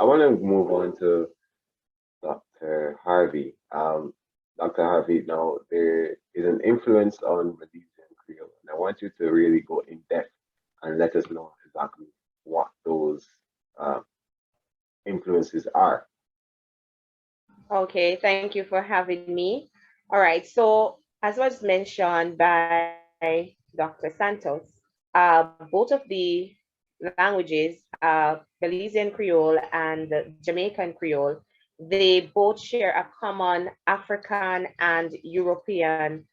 want to move on to Dr. Harvey. Dr. Harvey, now there is an influence on Rhodesian Creole, and I want you to really go in depth and let us know exactly what those uh, influences are. Okay, thank you for having me. All right, so as was mentioned by Dr. Santos, both of the languages, Belizean Creole and Jamaican Creole, they both share a common African and European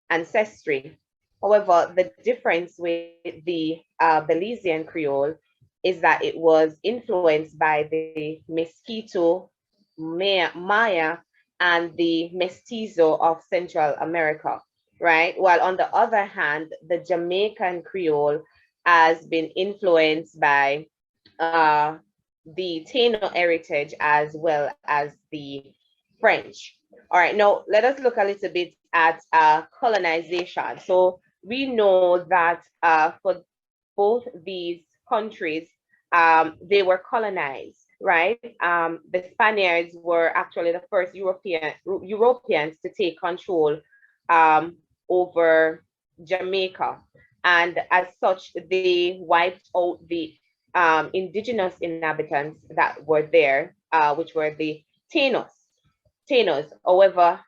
ancestry. However, the difference with the Belizean Creole is that it was influenced by the Mestizo, Maya, and the Mestizo of Central America, right? While on the other hand, the Jamaican Creole has been influenced by uh, the Taino heritage as well as the French. All right, now let us look a little bit at colonization. So we know that for both these countries, they were colonized, right? The Spaniards were actually the first Europeans to take control um, over Jamaica, and as such, they wiped out the indigenous inhabitants that were there, which were the Tainos. Tainos. However,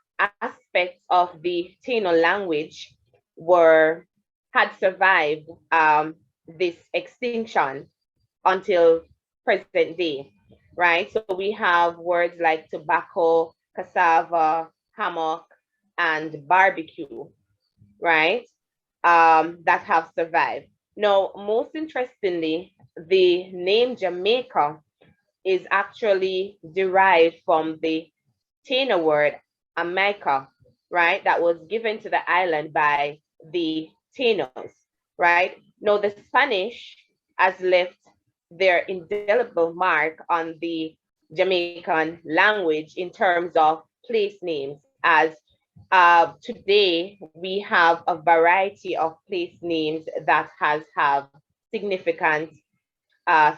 aspects of the Taino language were had survived this extinction until present day, right? So we have words like tobacco, cassava, hammock, and barbecue, right? That have survived. Now, most interestingly, the name Jamaica is actually derived from the Taino word Jamaica, right? That was given to the island by the Tainos, right? Now, the Spanish has left their indelible mark on the Jamaican language in terms of place names, as today we have a variety of place names that has have significant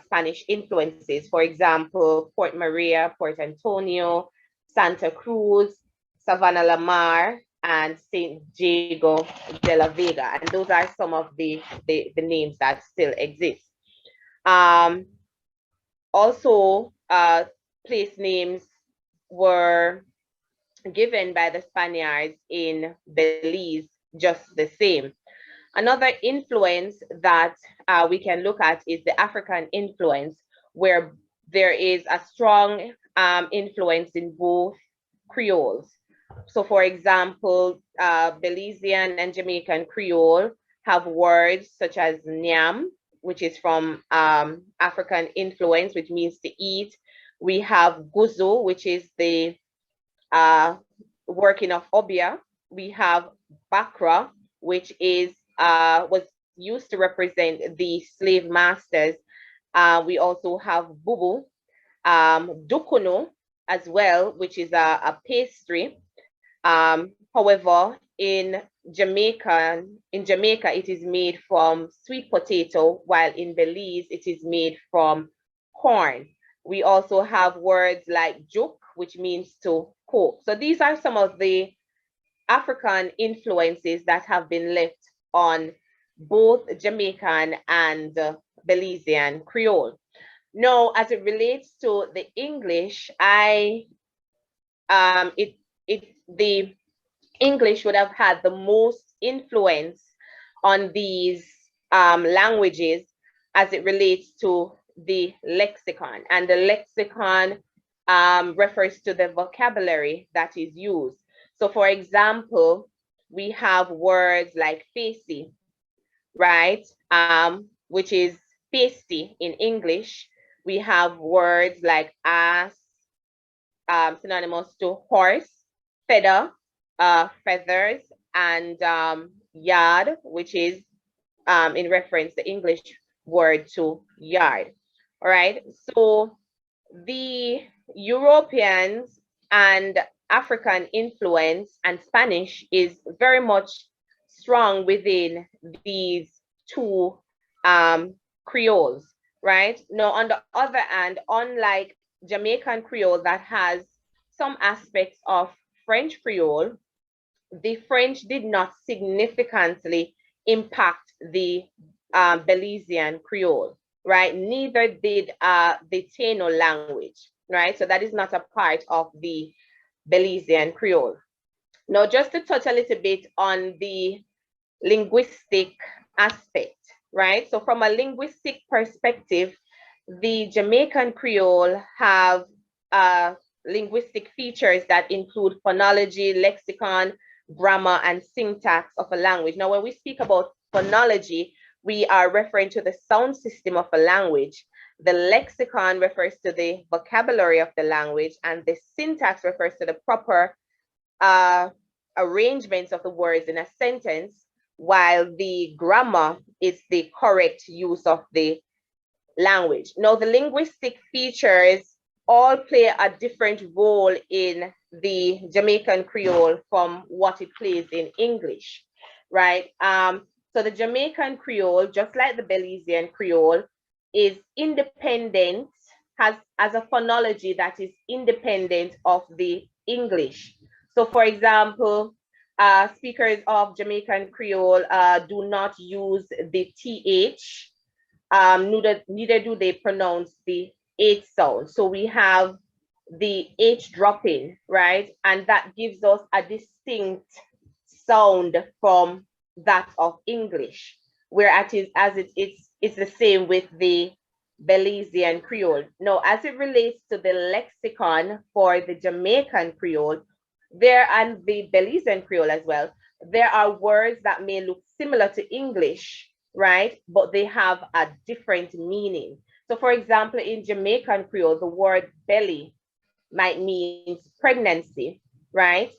Spanish influences. For example, Port Maria, Port Antonio, Santa Cruz, Savannah La Mar, and St. Diego de la Vega. And those are some of the names that still exist. Um, Also, place names were given by the Spaniards in Belize just the same. Another influence that we can look at is the African influence, where there is a strong influence in both Creoles. So, for example, Belizean and Jamaican Creole have words such as nyam, which is from African influence, which means to eat. We have guzu, which is the uh, working of obia. We have bakra, which is was used to represent the slave masters. We also have bubu, dukuno as well, which is a pastry. However, in Jamaica, it is made from sweet potato, while in Belize, it is made from corn. We also have words like juk, which means to cook. So these are some of the African influences that have been left on both Jamaican and Belizean Creole. Now, as it relates to the English, the English would have had the most influence on these languages as it relates to the lexicon. And the lexicon refers to the vocabulary that is used. So, for example, we have words like facey, right? Which is pasty in English. We have words like ass, synonymous to horse, feather, feathers, and yard, which is in reference the English word to yard. All right. So the Europeans and African influence and Spanish is very much strong within these two Creoles, right? Now, on the other hand, unlike Jamaican Creole that has some aspects of French Creole, the French did not significantly impact the Belizean Creole, right? Neither did the Taino language, right? So that is not a part of the Belizean Creole. Now, just to touch a little bit on the linguistic aspect, right? So from a linguistic perspective, the Jamaican Creole have linguistic features that include phonology, lexicon, grammar, and syntax of a language. Now, when we speak about phonology, we are referring to the sound system of a language. The lexicon refers to the vocabulary of the language, and the syntax refers to the proper uh, arrangements of the words in a sentence, while the grammar is the correct use of the language. Now, the linguistic features all play a different role in the Jamaican Creole from what it plays in English, right? So the Jamaican Creole, just like the Belizean Creole, is independent, has as a phonology that is independent of the English. So, for example, speakers of Jamaican Creole do not use the TH, neither do they pronounce the H sound. So we have the H dropping, right? And that gives us a distinct sound from that of English, whereas it's the same with the Belizean Creole. Now, as it relates to the lexicon for the Jamaican Creole, there and the Belizean Creole as well, there are words that may look similar to English, right? But they have a different meaning. So, for example, in Jamaican Creole, the word belly might mean pregnancy, right?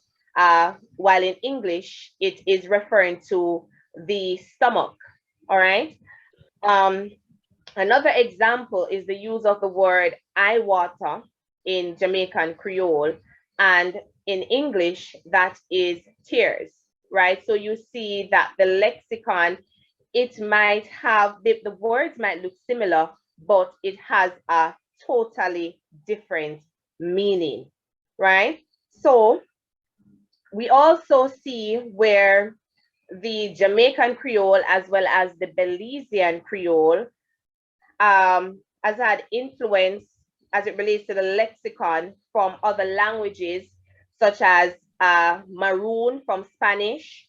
While in English, it is referring to the stomach, all right? Um, Another example is the use of the word eye water in Jamaican Creole, and in English, that is tears, right? So you see that the lexicon, it might have, the words might look similar, but it has a totally different meaning, right? So we also see where the Jamaican Creole as well as the Belizean Creole has had influence as it relates to the lexicon from other languages, such as Maroon from Spanish,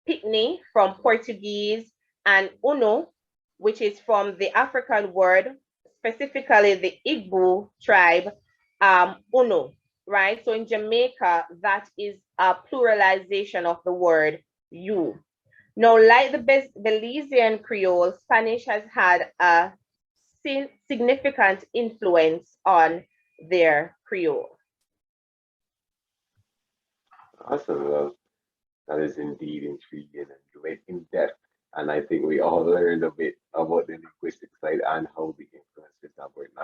Picnic from Portuguese, and Uno, which is from the African word, specifically the Igbo tribe, Uno, right? So in Jamaica, that is a pluralization of the word you. Now, like the Belizean Creole, Spanish has had a significant influence on their Creole. Awesome. Well, that is indeed intriguing and you went in depth. And I think we all learned a bit about the linguistic side and how the influences that were